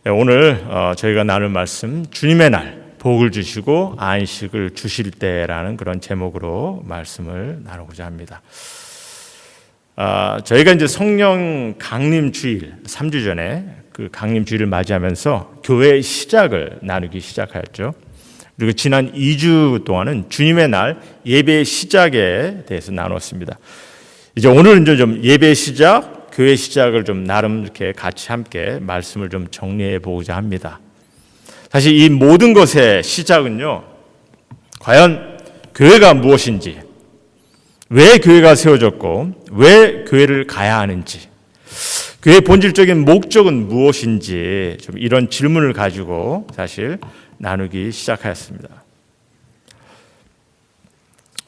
오늘 저희가 나눌 말씀, 주님의 날 복을 주시고 안식을 주실 때라는 그런 제목으로 말씀을 나누고자 합니다. 저희가 이제 성령 강림 주일 3주 전에 그 강림 주일을 맞이하면서 교회의 시작을 나누기 시작하였죠. 그리고 지난 2주 동안은 주님의 날 예배의 시작에 대해서 나눴습니다. 이제 오늘은 이제 좀 예배 시작, 교회 시작을 좀 나름 이렇게 같이 함께 말씀을 좀 정리해 보고자 합니다. 사실 이 모든 것의 시작은요, 과연 교회가 무엇인지, 왜 교회가 세워졌고, 왜 교회를 가야 하는지, 교회의 본질적인 목적은 무엇인지, 좀 이런 질문을 가지고 사실 나누기 시작하였습니다.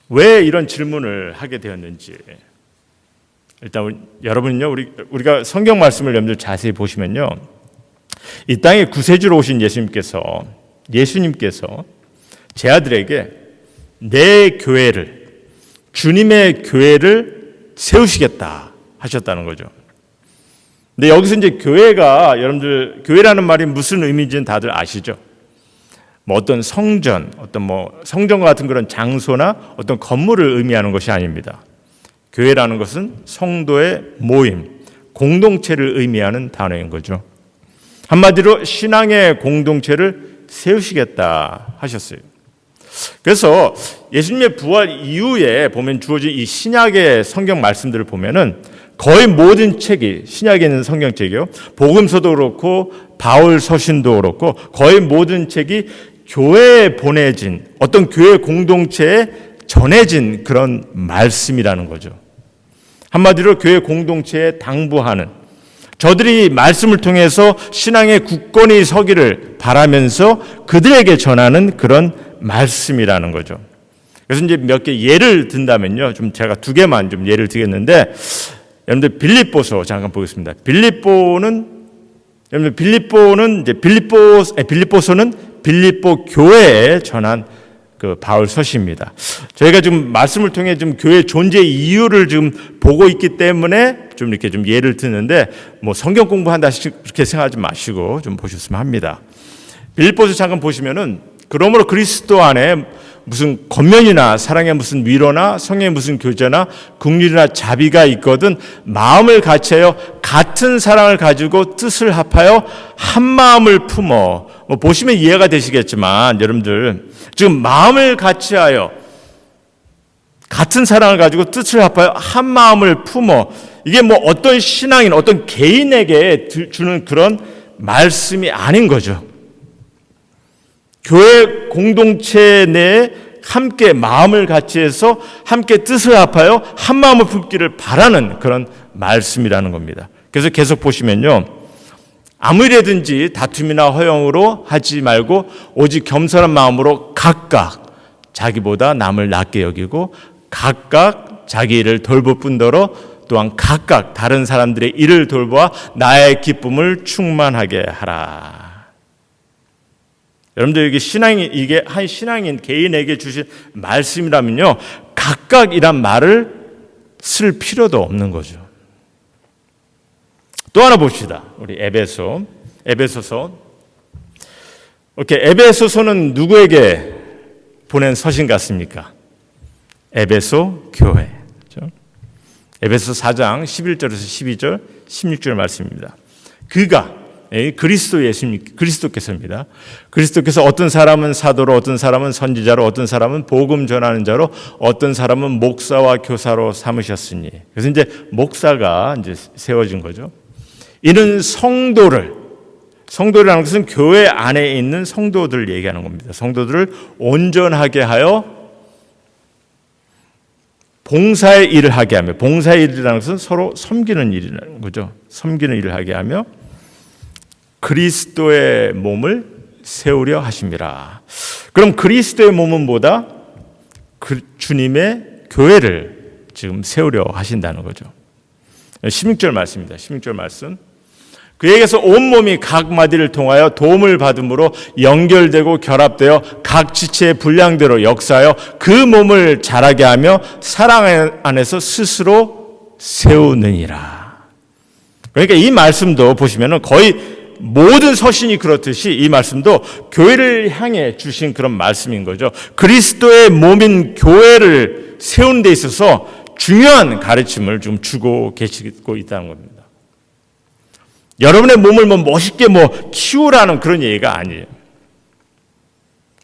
왜 이런 질문을 하게 되었는지, 일단 여러분은요, 우리가 성경 말씀을 여러분들 자세히 보시면요, 이 땅에 구세주로 오신 예수님께서 제 아들에게 내 교회를, 주님의 교회를 세우시겠다 하셨다는 거죠. 근데 여기서 이제 교회가, 여러분들 교회라는 말이 무슨 의미인지는 다들 아시죠? 뭐 어떤 성전, 성전과 같은 그런 장소나 어떤 건물을 의미하는 것이 아닙니다. 교회라는 것은 성도의 모임, 공동체를 의미하는 단어인 거죠. 한마디로 신앙의 공동체를 세우시겠다 하셨어요. 그래서 예수님의 부활 이후에 보면 주어진 이 신약의 성경 말씀들을 보면은 거의 모든 책이, 신약에 있는 성경책이요, 복음서도 그렇고 바울 서신도 그렇고 거의 모든 책이 교회에 보내진, 어떤 교회 공동체에 전해진 그런 말씀이라는 거죠. 한마디로 교회 공동체에 당부하는, 저들이 말씀을 통해서 신앙의 굳건히 서기를 바라면서 그들에게 전하는 그런 말씀이라는 거죠. 그래서 이제 몇 개 예를 든다면요, 좀 제가 두 개만 좀 예를 들겠는데, 여러분들 빌립보서 잠깐 보겠습니다. 빌립보서는 빌립보 교회에 전한 그 바울 서시입니다. 저희가 지금 말씀을 통해 좀 교회 존재 이유를 지금 보고 있기 때문에 좀 이렇게 좀 예를 드는데, 뭐 성경 공부한다 그렇게 생각하지 마시고 좀 보셨으면 합니다. 빌립보서 잠깐 보시면은, 그러므로 그리스도 안에 무슨 겉면이나 사랑의 무슨 위로나 성의 무슨 교제나 긍휼이나 자비가 있거든 마음을 같이하여 같은 사랑을 가지고 뜻을 합하여 한 마음을 품어, 뭐 보시면 이해가 되시겠지만 여러분들 지금 마음을 같이하여 같은 사랑을 가지고 뜻을 합하여 한 마음을 품어, 이게 뭐 어떤 신앙인, 어떤 개인에게 주는 그런 말씀이 아닌 거죠. 교회 공동체 내에 함께 마음을 같이 해서 함께 뜻을 합하여 한 마음을 품기를 바라는 그런 말씀이라는 겁니다. 그래서 계속 보시면요, 아무 일에든지 다툼이나 허영으로 하지 말고 오직 겸손한 마음으로 각각 자기보다 남을 낮게 여기고 각각 자기 일을 돌볼 뿐더러 또한 각각 다른 사람들의 일을 돌보아 나의 기쁨을 충만하게 하라. 여러분들 이게 한 신앙인 개인에게 주신 말씀이라면요, 각각이란 말을 쓸 필요도 없는 거죠. 또 하나 봅시다. 우리 에베소서. 에베소서는 누구에게 보낸 서신 같습니까? 에베소 교회. 그렇죠? 에베소 4장 11절에서 12절, 16절 말씀입니다. 그가, 그리스도 예수님, 그리스도께서입니다. 그리스도께서 어떤 사람은 사도로, 어떤 사람은 선지자로, 어떤 사람은 복음 전하는 자로, 어떤 사람은 목사와 교사로 삼으셨으니. 그래서 이제 목사가 이제 세워진 거죠. 이는 성도라는 것은 교회 안에 있는 성도들을 얘기하는 겁니다. 성도들을 온전하게 하여 봉사의 일을 하게 하며, 봉사의 일이라는 것은 서로 섬기는 일이라는 거죠. 섬기는 일을 하게 하며 그리스도의 몸을 세우려 하심이라. 그럼 그리스도의 몸은 뭐다? 주님의 교회를 지금 세우려 하신다는 거죠. 16절 말씀입니다. 16절 말씀. 그에게서 온몸이 각 마디를 통하여 도움을 받음으로 연결되고 결합되어 각 지체의 분량대로 역사하여 그 몸을 자라게 하며 사랑 안에서 스스로 세우느니라. 그러니까 이 말씀도 보시면은 거의 모든 서신이 그렇듯이 이 말씀도 교회를 향해 주신 그런 말씀인 거죠. 그리스도의 몸인 교회를 세우는 데 있어서 중요한 가르침을 좀 주고 계시고 있다는 겁니다. 여러분의 몸을 멋있게 키우라는 그런 얘기가 아니에요.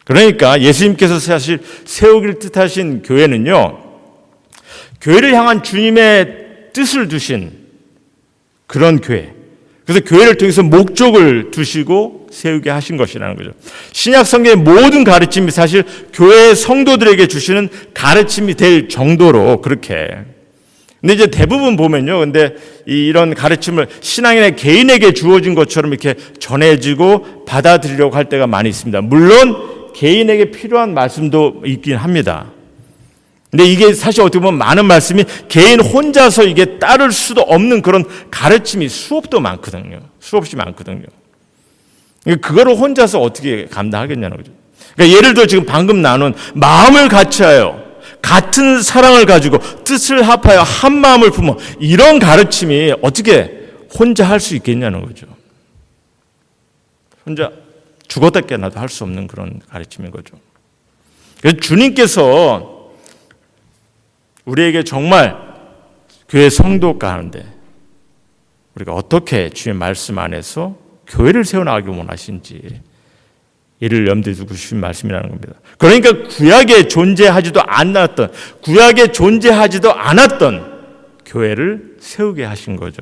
그러니까 예수님께서 사실 세우기를 뜻하신 교회는요, 교회를 향한 주님의 뜻을 두신 그런 교회. 그래서 교회를 통해서 목적을 두시고 세우게 하신 것이라는 거죠. 신약 성경의 모든 가르침이 사실 교회 성도들에게 주시는 가르침이 될 정도로 그렇게. 근데 이제 대부분 보면요. 근데 이런 가르침을 신앙인의 개인에게 주어진 것처럼 이렇게 전해지고 받아들이려고 할 때가 많이 있습니다. 물론 개인에게 필요한 말씀도 있긴 합니다. 근데 이게 사실 어떻게 보면 많은 말씀이 개인 혼자서 이게 따를 수도 없는 그런 가르침이 수없이 많거든요. 그거를 혼자서 어떻게 감당하겠냐는 거죠. 그러니까 예를 들어 지금 방금 나눈 마음을 같이하여 같은 사랑을 가지고 뜻을 합하여 한 마음을 품어, 이런 가르침이 어떻게 혼자 할 수 있겠냐는 거죠. 혼자 죽었다 깨어나도 할 수 없는 그런 가르침인 거죠. 그래서 주님께서 우리에게 정말 교회 성도 가운데 우리가 어떻게 주의 말씀 안에서 교회를 세워나가기 원하신지, 이를 염두에 두고 주신 말씀이라는 겁니다. 그러니까 구약에 존재하지도 않았던 교회를 세우게 하신 거죠.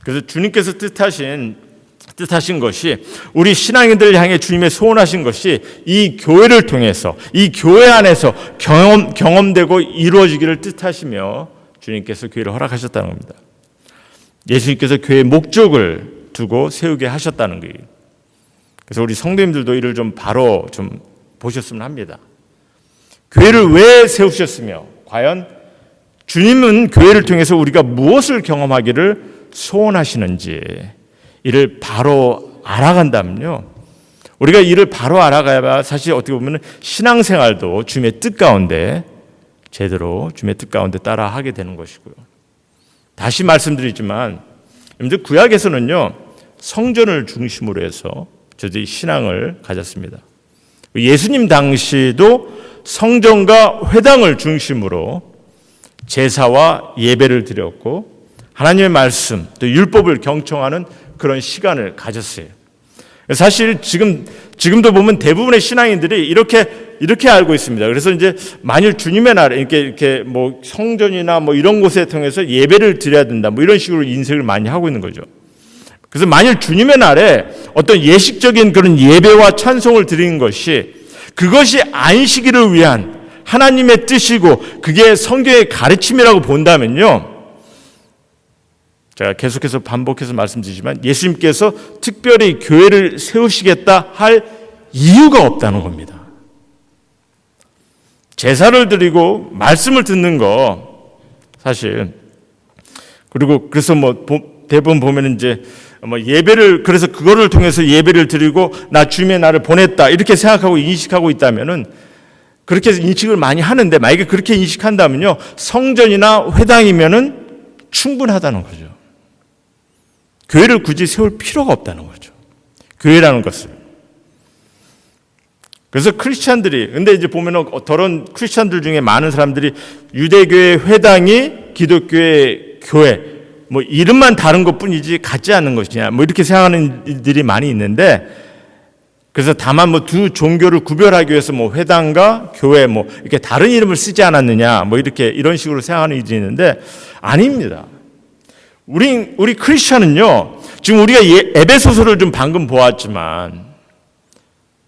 그래서 주님께서 뜻하신 것이, 우리 신앙인들을 향해 주님의 소원하신 것이 이 교회를 통해서, 이 교회 안에서 경험되고 이루어지기를 뜻하시며 주님께서 교회를 허락하셨다는 겁니다. 예수님께서 교회의 목적을 두고 세우게 하셨다는 거예요. 그래서 우리 성도님들도 이를 좀 바로 좀 보셨으면 합니다. 교회를 왜 세우셨으며, 과연 주님은 교회를 통해서 우리가 무엇을 경험하기를 소원하시는지, 이를 바로 알아간다면요, 우리가 이를 바로 알아가야 사실 어떻게 보면 신앙생활도 주님의 뜻 가운데 제대로 주님의 뜻 가운데 따라 하게 되는 것이고요. 다시 말씀드리지만, 여러분들 구약에서는요, 성전을 중심으로 해서 저들이 신앙을 가졌습니다. 예수님 당시도 성전과 회당을 중심으로 제사와 예배를 드렸고, 하나님의 말씀, 또 율법을 경청하는 그런 시간을 가졌어요. 사실 지금도 보면 대부분의 신앙인들이 이렇게 알고 있습니다. 그래서 이제 만일 주님의 날에 이렇게 성전이나 이런 곳에 통해서 예배를 드려야 된다, 이런 식으로 인식을 많이 하고 있는 거죠. 그래서 만일 주님의 날에 어떤 예식적인 그런 예배와 찬송을 드리는 것이, 그것이 안식일을 위한 하나님의 뜻이고 그게 성경의 가르침이라고 본다면요, 제가 계속해서 반복해서 말씀드리지만 예수님께서 특별히 교회를 세우시겠다 할 이유가 없다는 겁니다. 제사를 드리고 말씀을 듣는 거, 사실, 그리고 그래서 대부분 보면 이제 예배를, 그래서 그거를 통해서 예배를 드리고 나 주님의 날을 보냈다, 이렇게 생각하고 인식하고 있다면은, 그렇게 인식을 많이 하는데, 만약에 그렇게 인식한다면요, 성전이나 회당이면은 충분하다는 거죠. 교회를 굳이 세울 필요가 없다는 거죠. 교회라는 것을. 그래서 크리스찬들이, 근데 이제 보면은 저런 크리스찬들 중에 많은 사람들이 유대교의 회당이 기독교의 교회, 이름만 다른 것 뿐이지 같지 않은 것이냐, 이렇게 생각하는 일들이 많이 있는데, 그래서 다만 두 종교를 구별하기 위해서 회당과 교회 이렇게 다른 이름을 쓰지 않았느냐, 이런 식으로 생각하는 일이 있는데, 아닙니다. 우리 크리스천은요, 지금 우리가 에베소서를 좀 방금 보았지만,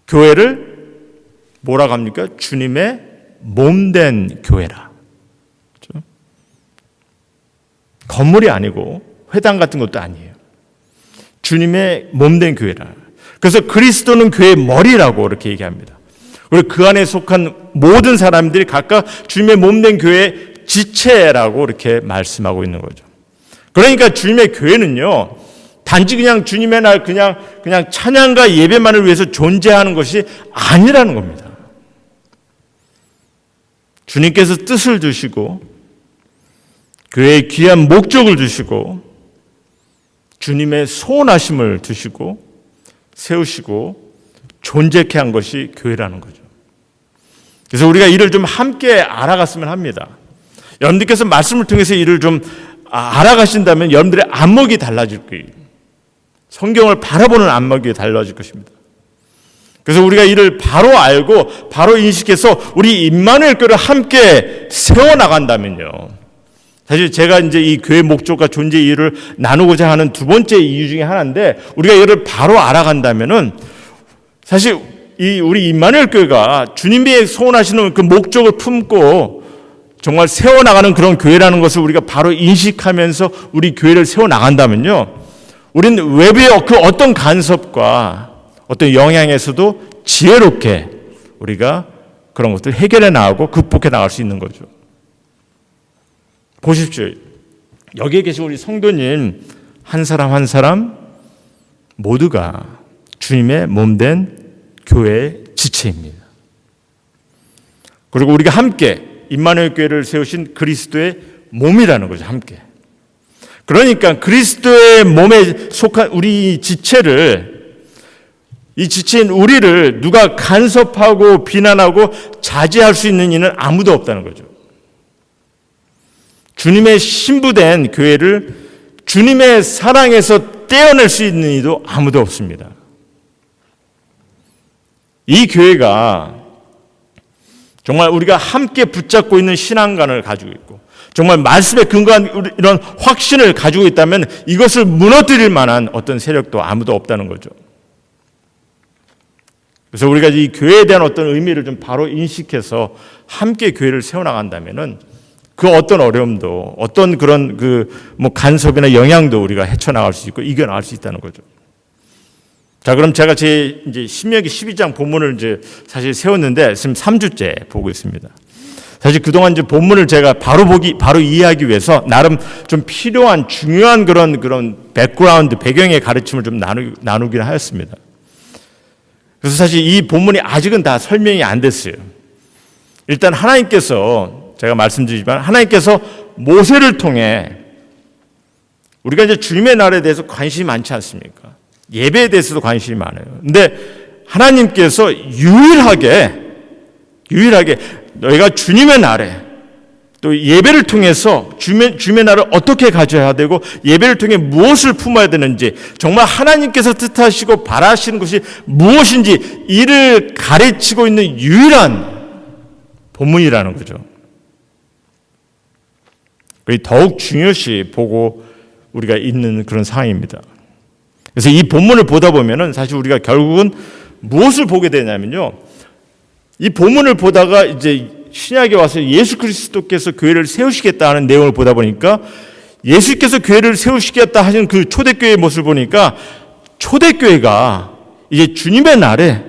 교회를 뭐라고 합니까? 주님의 몸된 교회라. 그렇죠? 건물이 아니고 회당 같은 것도 아니에요. 주님의 몸된 교회라. 그래서 그리스도는 교회의 머리라고 이렇게 얘기합니다. 그리고 그 안에 속한 모든 사람들이 각각 주님의 몸된 교회의 지체라고 이렇게 말씀하고 있는 거죠. 그러니까 주님의 교회는요, 단지 그냥 주님의 날 그냥 찬양과 예배만을 위해서 존재하는 것이 아니라는 겁니다. 주님께서 뜻을 두시고 교회에 귀한 목적을 주시고 주님의 소원하심을 두시고 세우시고 존재케 한 것이 교회라는 거죠. 그래서 우리가 이를 좀 함께 알아갔으면 합니다. 여러분들께서 말씀을 통해서 이를 좀 알아가신다면 여러분들의 안목이 달라질 거예요. 성경을 바라보는 안목이 달라질 것입니다. 그래서 우리가 이를 바로 알고 바로 인식해서 우리 임마누엘 교회를 함께 세워나간다면요. 사실 제가 이제 이 교회 목적과 존재 이유를 나누고자 하는 두 번째 이유 중에 하나인데, 우리가 이를 바로 알아간다면은 사실 이 우리 임마누엘 교회가 주님이 소원하시는 그 목적을 품고 정말 세워나가는 그런 교회라는 것을 우리가 바로 인식하면서 우리 교회를 세워나간다면요, 우리는 외부의 그 어떤 간섭과 어떤 영향에서도 지혜롭게 우리가 그런 것들을 해결해 나가고 극복해 나갈 수 있는 거죠. 보십시오. 여기에 계신 우리 성도님 한 사람 한 사람 모두가 주님의 몸된 교회의 지체입니다. 그리고 우리가 함께 임마누엘 교회를 세우신 그리스도의 몸이라는 거죠. 함께. 그러니까 그리스도의 몸에 속한 우리 지체를, 이 지체인 우리를 누가 간섭하고 비난하고 자제할 수 있는 이는 아무도 없다는 거죠. 주님의 신부된 교회를 주님의 사랑에서 떼어낼 수 있는 이도 아무도 없습니다. 이 교회가 정말 우리가 함께 붙잡고 있는 신앙관을 가지고 있고 정말 말씀에 근거한 이런 확신을 가지고 있다면 이것을 무너뜨릴 만한 어떤 세력도 아무도 없다는 거죠. 그래서 우리가 이 교회에 대한 어떤 의미를 좀 바로 인식해서 함께 교회를 세워나간다면은 그 어떤 어려움도 어떤 그런 간섭이나 영향도 우리가 헤쳐나갈 수 있고 이겨나갈 수 있다는 거죠. 자, 그럼 제가 제 이제 신명기 12장 본문을 이제 사실 세웠는데 지금 3주째 보고 있습니다. 사실 그동안 이제 본문을 제가 바로 이해하기 위해서 나름 좀 필요한 중요한 그런 백그라운드 배경의 가르침을 좀 나누긴 하였습니다. 그래서 사실 이 본문이 아직은 다 설명이 안 됐어요. 일단 하나님께서 제가 말씀드리지만 하나님께서 모세를 통해 우리가 이제 주님의 날에 대해서 관심이 많지 않습니까? 예배에 대해서도 관심이 많아요. 근데 하나님께서 유일하게 너희가 주님의 날에 또 예배를 통해서 주님의 날을 어떻게 가져야 되고 예배를 통해 무엇을 품어야 되는지 정말 하나님께서 뜻하시고 바라시는 것이 무엇인지 이를 가르치고 있는 유일한 본문이라는 거죠. 더욱 중요시 보고 우리가 있는 그런 상황입니다. 그래서 이 본문을 보다 보면은 사실 우리가 결국은 무엇을 보게 되냐면요. 이 본문을 보다가 이제 신약에 와서 예수 그리스도께서 교회를 세우시겠다 하는 내용을 보다 보니까 예수께서 교회를 세우시겠다 하신 그 초대교회의 모습을 보니까 초대교회가 이제 주님의 날에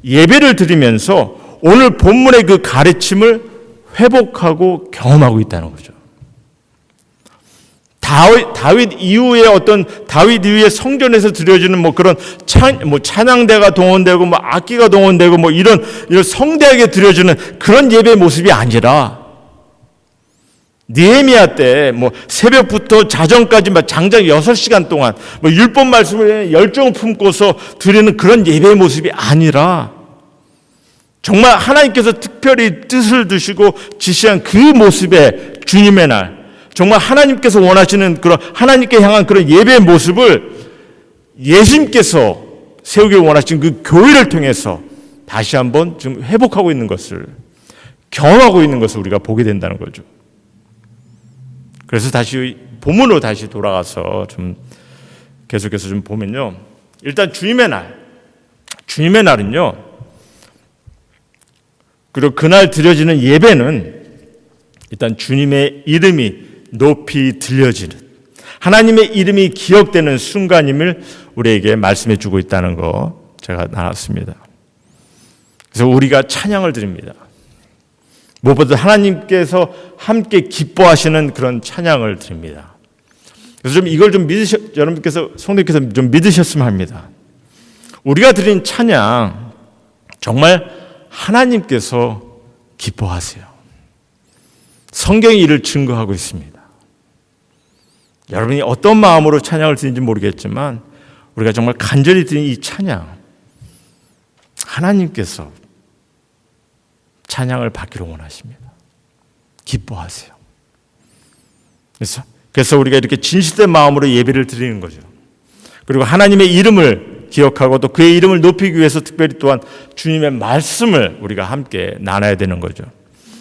예배를 드리면서 오늘 본문의 그 가르침을 회복하고 경험하고 있다는 거죠. 다윗 이후에 다윗 이후에 성전에서 드려지는 그런 찬양대가 동원되고 악기가 동원되고 이런 성대하게 드려지는 그런 예배 모습이 아니라 느헤미야 때 새벽부터 자정까지 장작 6시간 동안 율법 말씀에 열정을 품고서 드리는 그런 예배의 모습이 아니라 정말 하나님께서 특별히 뜻을 두시고 지시한 그 모습의 주님의 날, 정말 하나님께서 원하시는 그런 하나님께 향한 그런 예배의 모습을 예수님께서 세우길 원하신 그 교회를 통해서 다시 한번 좀 회복하고 있는 것을 경험하고 있는 것을 우리가 보게 된다는 거죠. 그래서 다시 본문으로 다시 돌아가서 좀 계속해서 좀 보면요. 일단 주님의 날은요. 그리고 그날 드려지는 예배는 일단 주님의 이름이 높이 들려지는 하나님의 이름이 기억되는 순간임을 우리에게 말씀해 주고 있다는 거 제가 나눴습니다. 그래서 우리가 찬양을 드립니다. 무엇보다 하나님께서 함께 기뻐하시는 그런 찬양을 드립니다. 그래서 이걸 여러분께서 성도님께서 좀 믿으셨으면 합니다. 우리가 드린 찬양 정말 하나님께서 기뻐하세요. 성경이 이를 증거하고 있습니다. 여러분이 어떤 마음으로 찬양을 드리는지 모르겠지만 우리가 정말 간절히 드리는 이 찬양, 하나님께서 찬양을 받기를 원하십니다. 기뻐하세요. 그래서 우리가 이렇게 진실된 마음으로 예배를 드리는 거죠. 그리고 하나님의 이름을 기억하고 또 그의 이름을 높이기 위해서 특별히 또한 주님의 말씀을 우리가 함께 나눠야 되는 거죠.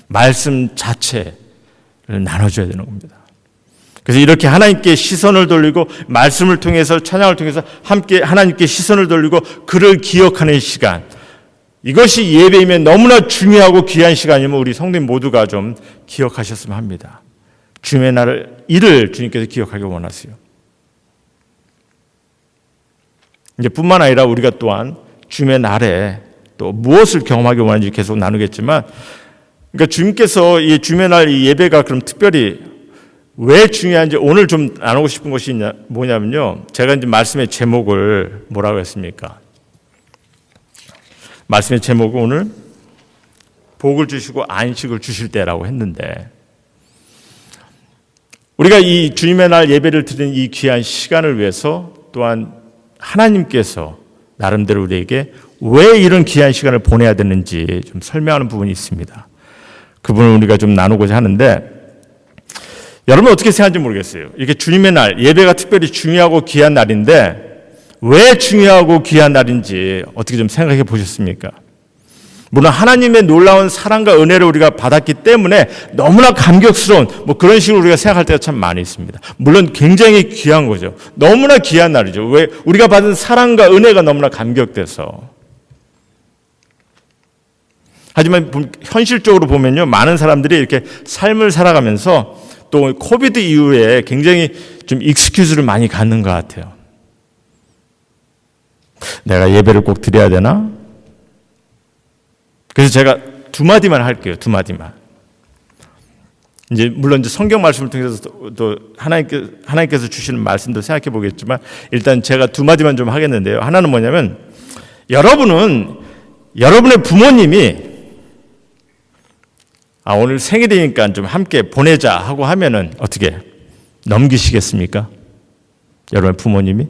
말씀 자체를 나눠줘야 되는 겁니다. 그래서 이렇게 하나님께 시선을 돌리고 말씀을 통해서 찬양을 통해서 함께 하나님께 시선을 돌리고 그를 기억하는 시간, 이것이 예배이면 너무나 중요하고 귀한 시간이면 우리 성도님 모두가 좀 기억하셨으면 합니다. 주님의 날을 이를 주님께서 기억하기 원하세요. 이제 뿐만 아니라 우리가 또한 주님의 날에 또 무엇을 경험하기 원하는지 계속 나누겠지만, 그러니까 주님께서 이 주님의 날 이 예배가 그럼 특별히 왜 중요한지 오늘 좀 나누고 싶은 것이 뭐냐면요. 제가 이제 말씀의 제목을 뭐라고 했습니까? 말씀의 제목은 오늘 복을 주시고 안식을 주실 때라고 했는데, 우리가 이 주님의 날 예배를 드리는 이 귀한 시간을 위해서 또한 하나님께서 나름대로 우리에게 왜 이런 귀한 시간을 보내야 되는지 좀 설명하는 부분이 있습니다. 그 부분을 우리가 좀 나누고자 하는데, 여러분 어떻게 생각하는지 모르겠어요. 이게 주님의 날, 예배가 특별히 중요하고 귀한 날인데 왜 중요하고 귀한 날인지 어떻게 좀 생각해 보셨습니까? 물론 하나님의 놀라운 사랑과 은혜를 우리가 받았기 때문에 너무나 감격스러운 그런 식으로 우리가 생각할 때가 참 많이 있습니다. 물론 굉장히 귀한 거죠. 너무나 귀한 날이죠. 왜? 우리가 받은 사랑과 은혜가 너무나 감격돼서. 하지만 현실적으로 보면요, 많은 사람들이 이렇게 삶을 살아가면서 또 코비드 이후에 굉장히 좀 익스큐즈를 많이 갖는 것 같아요. 내가 예배를 꼭 드려야 되나? 그래서 제가 두 마디만 할게요. 두 마디만. 이제 물론 이제 성경 말씀을 통해서 또 하나님께서 주시는 말씀도 생각해 보겠지만 일단 제가 두 마디만 좀 하겠는데요. 하나는 뭐냐면, 여러분은 여러분의 부모님이 오늘 생일이니까 좀 함께 보내자 하고 하면은 어떻게 넘기시겠습니까? 여러분의 부모님이?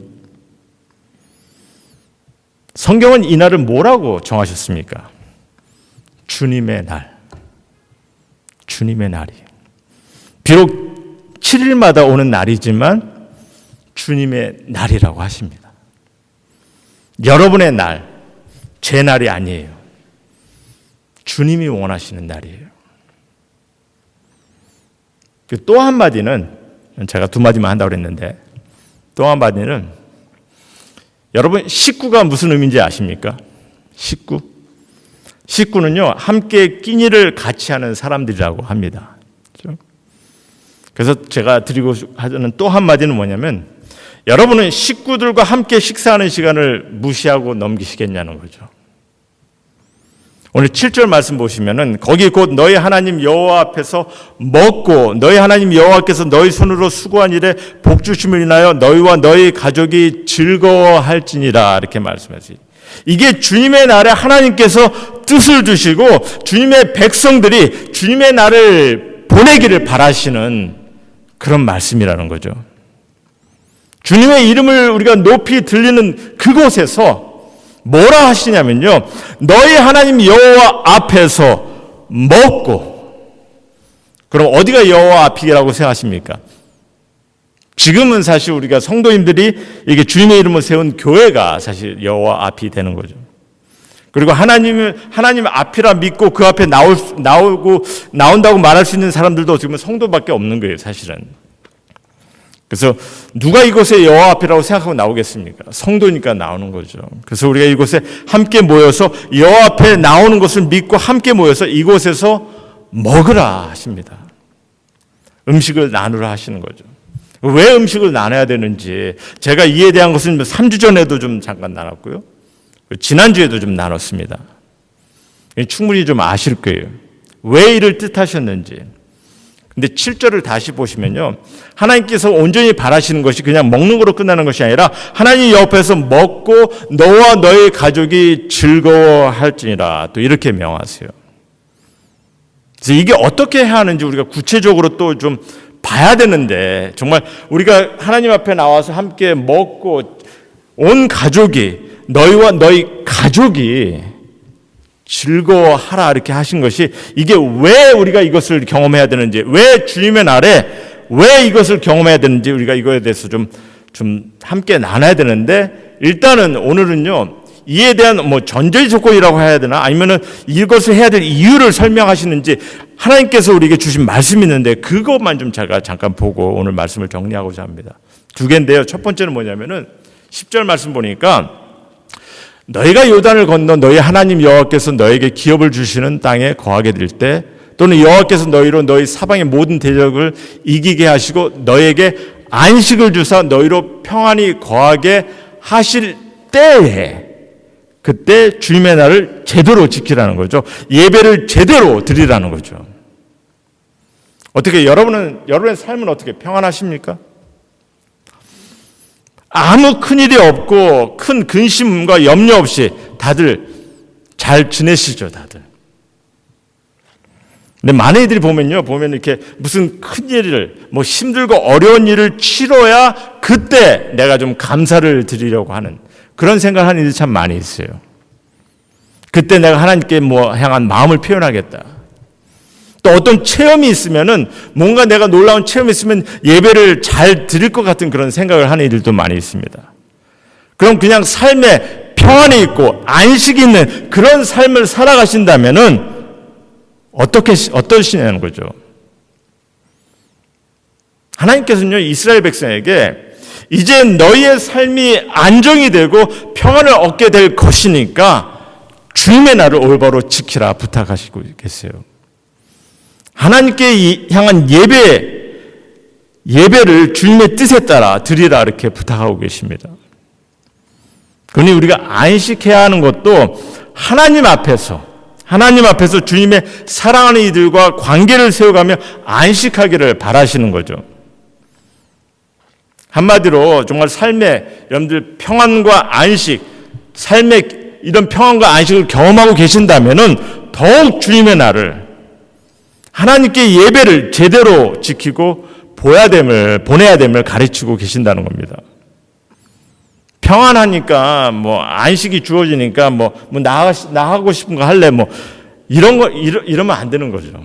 성경은 이 날을 뭐라고 정하셨습니까? 주님의 날. 주님의 날이. 비록 7일마다 오는 날이지만 주님의 날이라고 하십니다. 여러분의 날, 제 날이 아니에요. 주님이 원하시는 날이에요. 또 한마디는, 제가 두 마디만 한다고 그랬는데, 또 한마디는, 여러분 식구가 무슨 의미인지 아십니까? 식구. 식구는요, 함께 끼니를 같이 하는 사람들이라고 합니다. 그렇죠? 그래서 제가 드리고 하는 또 한마디는 뭐냐면, 여러분은 식구들과 함께 식사하는 시간을 무시하고 넘기시겠냐는 거죠. 오늘 7절 말씀 보시면은 거기 곧 너희 하나님 여호와 앞에서 먹고 너희 하나님 여호와께서 너희 손으로 수고한 일에 복 주심을 인하여 너희와 너희 가족이 즐거워할지니라 이렇게 말씀하세요. 이게 주님의 날에 하나님께서 뜻을 주시고 주님의 백성들이 주님의 날을 보내기를 바라시는 그런 말씀이라는 거죠. 주님의 이름을 우리가 높이 들리는 그곳에서 뭐라 하시냐면요, 너희 하나님 여호와 앞에서 먹고. 그럼 어디가 여호와 앞이라고 생각하십니까? 지금은 사실 우리가 성도님들이 이게 주님의 이름을 세운 교회가 사실 여호와 앞이 되는 거죠. 그리고 하나님 앞이라 믿고 그 앞에 나온다고 말할 수 있는 사람들도 어떻게 보면 성도밖에 없는 거예요, 사실은. 그래서 누가 이곳에 여호와 앞이라고 생각하고 나오겠습니까? 성도니까 나오는 거죠. 그래서 우리가 이곳에 함께 모여서 여호와 앞에 나오는 것을 믿고 함께 모여서 이곳에서 먹으라 하십니다. 음식을 나누라 하시는 거죠. 왜 음식을 나눠야 되는지 제가 이에 대한 것은 3주 전에도 좀 잠깐 나눴고요. 지난주에도 좀 나눴습니다. 충분히 좀 아실 거예요. 왜 이를 뜻하셨는지. 근데 7절을 다시 보시면요, 하나님께서 온전히 바라시는 것이 그냥 먹는 거로 끝나는 것이 아니라 하나님 옆에서 먹고 너와 너의 가족이 즐거워할지니라 또 이렇게 명하세요. 그래서 이게 어떻게 해야 하는지 우리가 구체적으로 또 좀 봐야 되는데, 정말 우리가 하나님 앞에 나와서 함께 먹고 온 가족이, 너희와 너희 가족이 즐거워하라 이렇게 하신 것이, 이게 왜 우리가 이것을 경험해야 되는지, 왜 주님의 날에 왜 이것을 경험해야 되는지 우리가 이거에 대해서 좀 함께 나눠야 되는데, 일단은 오늘은요, 이에 대한 전제 조건이라고 해야 되나, 아니면은 이것을 해야 될 이유를 설명하시는지 하나님께서 우리에게 주신 말씀이 있는데, 그것만 좀 제가 잠깐 보고 오늘 말씀을 정리하고자 합니다. 두 개인데요. 첫 번째는 뭐냐면은 10절 말씀 보니까, 너희가 요단을 건너 너희 하나님 여호와께서 너에게 기업을 주시는 땅에 거하게 될 때, 또는 여호와께서 너희로 너희 사방의 모든 대적을 이기게 하시고 너에게 안식을 주사 너희로 평안히 거하게 하실 때에, 그때 주님의 날을 제대로 지키라는 거죠. 예배를 제대로 드리라는 거죠. 어떻게 여러분의 삶은 어떻게 평안하십니까? 아무 큰일이 없고 큰 근심과 염려 없이 다들 잘 지내시죠, 다들. 근데 많은 이들이 보면 이렇게 무슨 큰 일을, 힘들고 어려운 일을 치러야 그때 내가 좀 감사를 드리려고 하는 그런 생각을 하는 이들이 참 많이 있어요. 그때 내가 하나님께 향한 마음을 표현하겠다. 또 어떤 체험이 있으면은, 뭔가 내가 놀라운 체험이 있으면 예배를 잘 드릴 것 같은 그런 생각을 하는 이들도 많이 있습니다. 그럼 그냥 삶에 평안이 있고 안식이 있는 그런 삶을 살아가신다면은 어떠시냐는 거죠. 하나님께서는요, 이스라엘 백성에게 이제 너희의 삶이 안정이 되고 평안을 얻게 될 것이니까 주님의 날을 올바로 지키라 부탁하시고 계세요. 하나님께 향한 예배를 주님의 뜻에 따라 드리라 이렇게 부탁하고 계십니다. 그러니 우리가 안식해야 하는 것도 하나님 앞에서 주님의 사랑하는 이들과 관계를 세워가며 안식하기를 바라시는 거죠. 한마디로 정말 삶의 여러분들 평안과 안식, 삶의 이런 평안과 안식을 경험하고 계신다면은 더욱 주님의 날을, 하나님께 예배를 제대로 지키고 보내야 됨을 가르치고 계신다는 겁니다. 평안하니까 안식이 주어지니까 나가고 싶은 거 할래 이러면 안 되는 거죠.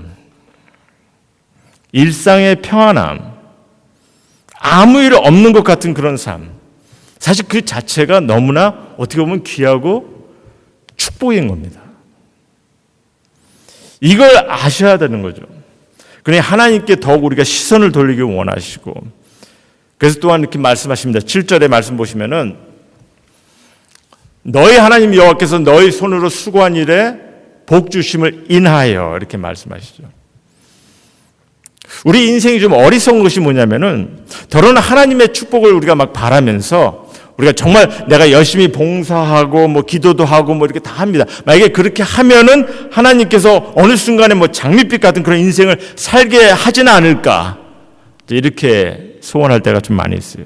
일상의 평안함, 아무 일 없는 것 같은 그런 삶, 사실 그 자체가 너무나 어떻게 보면 귀하고 축복인 겁니다. 이걸 아셔야 되는 거죠. 그러니 하나님께 더욱 우리가 시선을 돌리기 원하시고, 그래서 또한 이렇게 말씀하십니다. 7절의 말씀 보시면은, 너희 하나님 여호와께서 너희 손으로 수고한 일에 복 주심을 인하여, 이렇게 말씀하시죠. 우리 인생이 좀 어리석은 것이 뭐냐면은, 더러는 하나님의 축복을 우리가 막 바라면서 우리가 정말 내가 열심히 봉사하고 기도도 하고 이렇게 다 합니다. 만약에 그렇게 하면은 하나님께서 어느 순간에 장밋빛 같은 그런 인생을 살게 하지는 않을까, 이렇게 소원할 때가 좀 많이 있어요.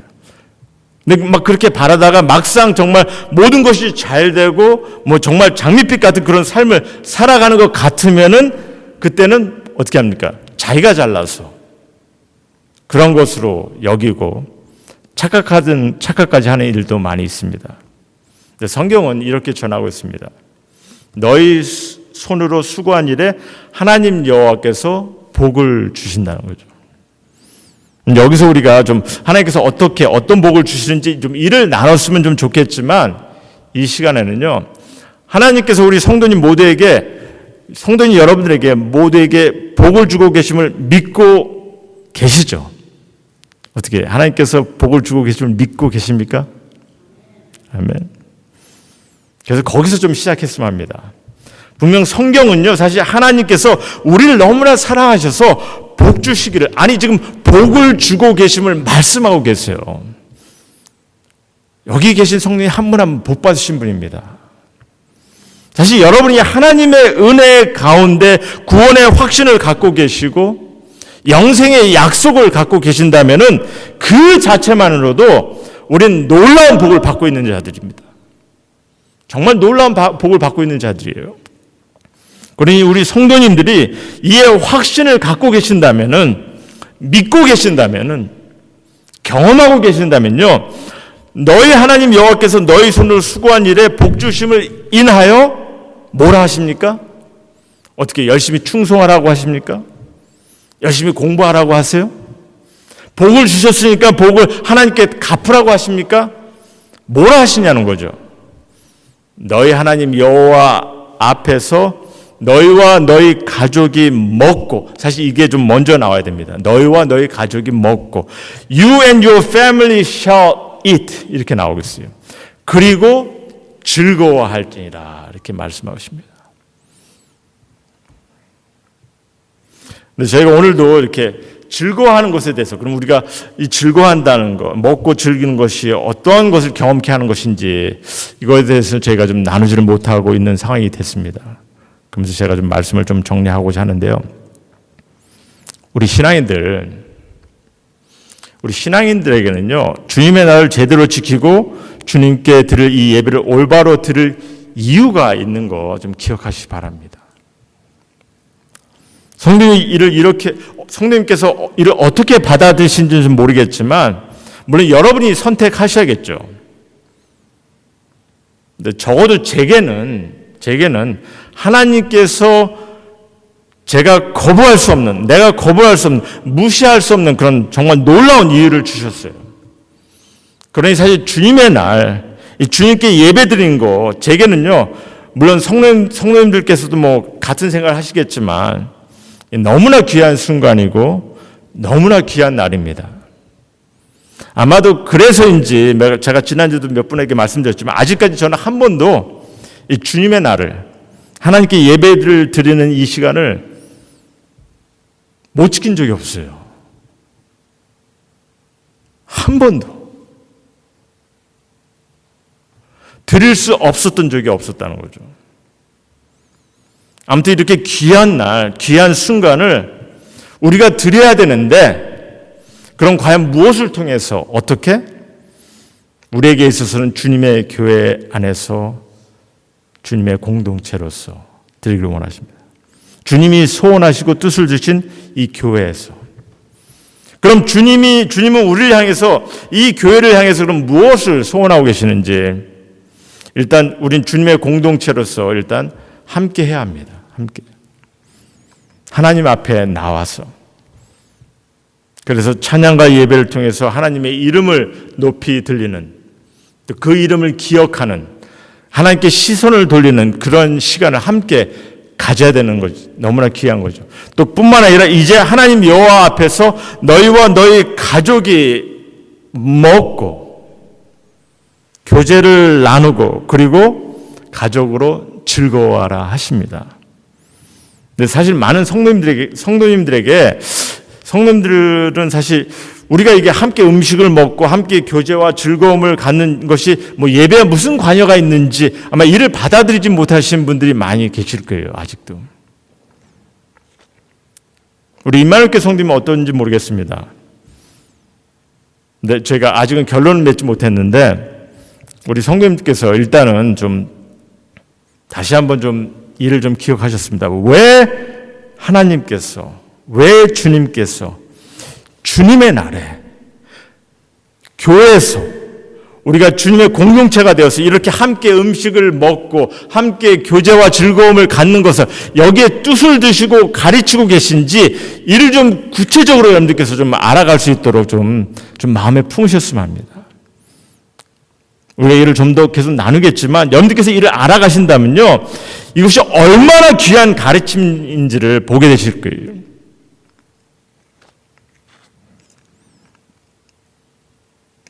근데 그렇게 바라다가 막상 정말 모든 것이 잘 되고 정말 장밋빛 같은 그런 삶을 살아가는 것 같으면은, 그때는 어떻게 합니까? 자기가 잘나서 그런 것으로 여기고 착각까지 하는 일도 많이 있습니다. 성경은 이렇게 전하고 있습니다. 너희 손으로 수고한 일에 하나님 여호와께서 복을 주신다는 거죠. 여기서 우리가 좀 하나님께서 어떤 복을 주시는지 좀 일을 나눴으면 좀 좋겠지만, 이 시간에는요, 하나님께서 우리 성도님 여러분들에게 모두에게 복을 주고 계심을 믿고 계시죠? 어떻게 하나님께서 복을 주고 계심을 믿고 계십니까? 아멘. 그래서 거기서 좀 시작했으면 합니다. 분명 성경은요, 사실 하나님께서 우리를 너무나 사랑하셔서 복 주시기를, 지금 복을 주고 계심을 말씀하고 계세요. 여기 계신 성도님 한 분 한 분 복 받으신 분입니다. 사실 여러분이 하나님의 은혜 가운데 구원의 확신을 갖고 계시고 영생의 약속을 갖고 계신다면은 그 자체만으로도 우리는 놀라운 복을 받고 있는 자들입니다. 정말 놀라운 복을 받고 있는 자들이에요. 그러니 우리 성도님들이 이의 확신을 갖고 계신다면은, 믿고 계신다면은, 경험하고 계신다면요, 너희 하나님 여호와께서 너희 손으로 수고한 일에 복 주심을 인하여 뭐라 하십니까? 어떻게 열심히 충성하라고 하십니까? 열심히 공부하라고 하세요? 복을 주셨으니까 복을 하나님께 갚으라고 하십니까? 뭐라 하시냐는 거죠. 너희 하나님 여호와 앞에서 너희와 너희 가족이 먹고, 사실 이게 좀 먼저 나와야 됩니다. 너희와 너희 가족이 먹고 You and your family shall eat, 이렇게 나오겠어요. 그리고 즐거워할지니라, 이렇게 말씀하십니다. 근데 저희가 오늘도 이렇게 즐거워하는 것에 대해서, 그럼 우리가 이 즐거워한다는 것, 먹고 즐기는 것이 어떠한 것을 경험케 하는 것인지, 이거에 대해서 저희가 좀 나누지를 못하고 있는 상황이 됐습니다. 그러면서 제가 좀 말씀을 좀 정리하고자 하는데요. 우리 신앙인들에게는요, 주님의 날을 제대로 지키고 주님께 드릴 이 예배를 올바로 드릴 이유가 있는 거 좀 기억하시기 바랍니다. 성도님께서 이를 어떻게 받아들이신지는 모르겠지만, 물론 여러분이 선택하셔야겠죠. 근데 적어도 제게는 하나님께서 내가 거부할 수 없는, 무시할 수 없는 그런 정말 놀라운 이유를 주셨어요. 그러니 사실 주님의 날, 이 주님께 예배 드린 거, 제게는요, 물론 성도님들께서도 뭐 같은 생각을 하시겠지만, 너무나 귀한 순간이고 너무나 귀한 날입니다. 아마도 그래서인지 제가 지난주도 몇 분에게 말씀드렸지만, 아직까지 저는 한 번도 이 주님의 날을, 하나님께 예배를 드리는 이 시간을 못 지킨 적이 없어요. 한 번도. 드릴 수 없었던 적이 없었다는 거죠. 아무튼 이렇게 귀한 날, 귀한 순간을 우리가 드려야 되는데, 그럼 과연 무엇을 통해서, 어떻게? 우리에게 있어서는 주님의 교회 안에서 주님의 공동체로서 드리기를 원하십니다. 주님이 소원하시고 뜻을 주신 이 교회에서. 그럼 주님은 우리를 향해서, 이 교회를 향해서 그럼 무엇을 소원하고 계시는지, 일단 우린 주님의 공동체로서 일단 함께 해야 합니다. 함께. 하나님 앞에 나와서. 그래서 찬양과 예배를 통해서 하나님의 이름을 높이 들리는, 또 그 이름을 기억하는, 하나님께 시선을 돌리는 그런 시간을 함께 가져야 되는 거죠. 너무나 귀한 거죠. 또 뿐만 아니라 이제 하나님 여호와 앞에서 너희와 너희 가족이 먹고 교제를 나누고 그리고 가족으로 즐거워하라 하십니다. 근데 사실 많은 성도님들은 사실 우리가 이게 함께 음식을 먹고 함께 교제와 즐거움을 갖는 것이 뭐 예배와 무슨 관여가 있는지 아마 이를 받아들이지 못하시는 분들이 많이 계실 거예요. 아직도. 우리 임마누엘 교회 성도님은 어떤지 모르겠습니다. 근데 저희가 아직은 결론을 맺지 못했는데 우리 성도님께서 일단은 좀 다시 한번 좀 이를 좀 기억하셨습니다. 왜 하나님께서, 왜 주님께서 주님의 날에 교회에서 우리가 주님의 공동체가 되어서 이렇게 함께 음식을 먹고 함께 교제와 즐거움을 갖는 것을 여기에 뜻을 두시고 가르치고 계신지 이를 좀 구체적으로 여러분들께서 좀 알아갈 수 있도록 좀 마음에 품으셨으면 합니다. 우리가 이를 좀 더 계속 나누겠지만 여러분들께서 이를 알아가신다면요, 이것이 얼마나 귀한 가르침인지를 보게 되실 거예요.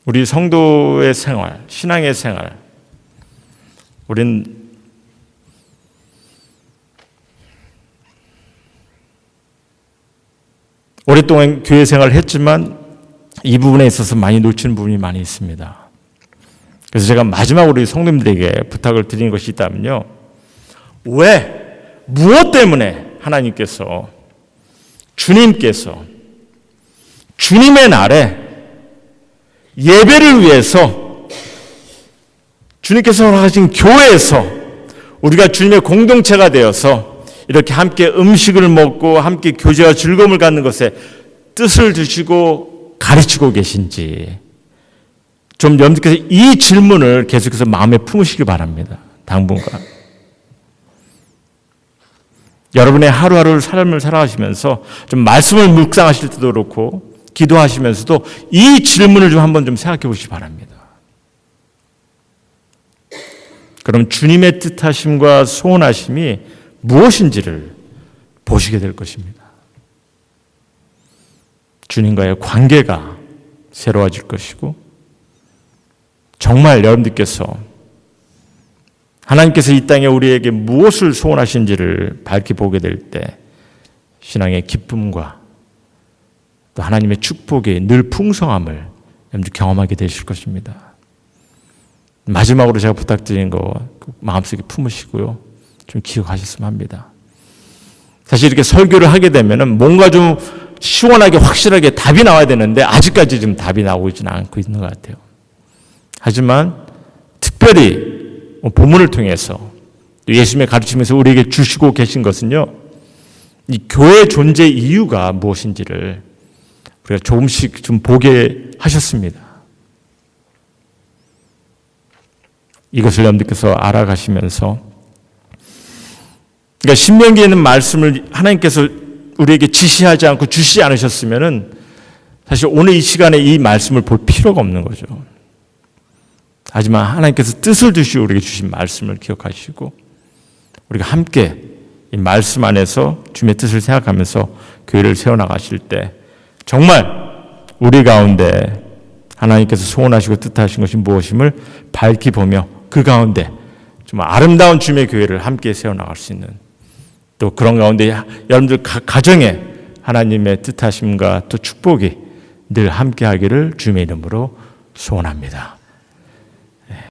우리 성도의 생활, 신앙의 생활, 우린 오랫동안 교회 생활을 했지만 이 부분에 있어서 많이 놓치는 부분이 많이 있습니다. 그래서 제가 마지막으로 성도님들에게 부탁을 드리는 것이 있다면요, 무엇 때문에 하나님께서, 주님께서 주님의 날에 예배를 위해서 주님께서 허락하신 교회에서 우리가 주님의 공동체가 되어서 이렇게 함께 음식을 먹고 함께 교제와 즐거움을 갖는 것에 뜻을 두시고 가르치고 계신지 좀 여러분께서 이 질문을 계속해서 마음에 품으시기 바랍니다. 당분간. 여러분의 하루하루 삶을 살아가시면서 좀 말씀을 묵상하실 때도 그렇고 기도하시면서도 이 질문을 좀 한번 좀 생각해 보시기 바랍니다. 그럼 주님의 뜻하심과 소원하심이 무엇인지를 보시게 될 것입니다. 주님과의 관계가 새로워질 것이고 정말 여러분들께서 하나님께서 이 땅에 우리에게 무엇을 소원하신지를 밝히 보게 될 때 신앙의 기쁨과 또 하나님의 축복이 늘 풍성함을 여러분들 경험하게 되실 것입니다. 마지막으로 제가 부탁드리는 거 마음속에 품으시고요. 좀 기억하셨으면 합니다. 사실 이렇게 설교를 하게 되면은 뭔가 좀 시원하게 확실하게 답이 나와야 되는데 아직까지 지금 답이 나오고 있지는 않고 있는 것 같아요. 하지만 특별히 본문을 통해서 또 예수님의 가르치면서 우리에게 주시고 계신 것은요. 이 교회의 존재 이유가 무엇인지를 우리가 조금씩 좀 보게 하셨습니다. 이것을 여러분들께서 알아가시면서 그러니까 신명기에 있는 말씀을 하나님께서 우리에게 지시하지 않고 주시지 않으셨으면은 사실 오늘 이 시간에 이 말씀을 볼 필요가 없는 거죠. 하지만 하나님께서 뜻을 두시고 우리에게 주신 말씀을 기억하시고 우리가 함께 이 말씀 안에서 주님의 뜻을 생각하면서 교회를 세워나가실 때 정말 우리 가운데 하나님께서 소원하시고 뜻하신 것이 무엇임을 밝히 보며 그 가운데 좀 아름다운 주님의 교회를 함께 세워나갈 수 있는 또 그런 가운데 여러분들 가정에 하나님의 뜻하심과 또 축복이 늘 함께하기를 주님의 이름으로 소원합니다.